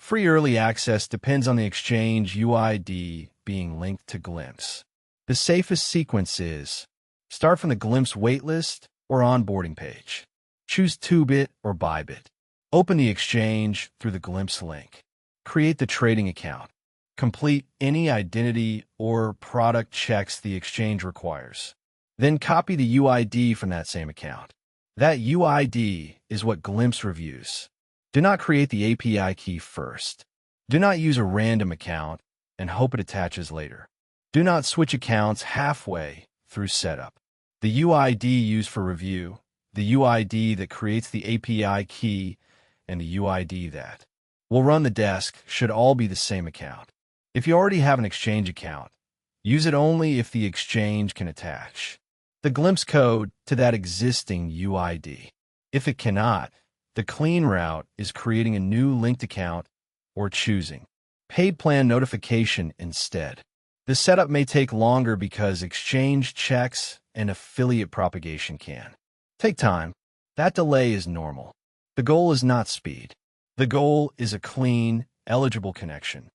Free early access depends on the exchange UID being linked to Glimpse. The safest sequence is start from the Glimpse waitlist or onboarding page. Choose 2-bit or Bybit. Open the exchange through the Glimpse link. Create the trading account. Complete any identity or product checks the exchange requires. Then copy the UID from that same account. That UID is what Glimpse reviews. Do not create the API key first. Do not use a random account and hope it attaches later. Do not switch accounts halfway through setup. The UID used for review, the UID that creates the API key, and the UID that will run the desk should all be the same account. If you already have an exchange account, use it only if the exchange can attach the Glimpse code to that existing UID. If it cannot, the clean route is creating a new linked account or choosing paid plan notification instead. The setup may take longer because exchange checks and affiliate propagation can take time. That delay is normal. The goal is not speed. The goal is a clean, eligible connection.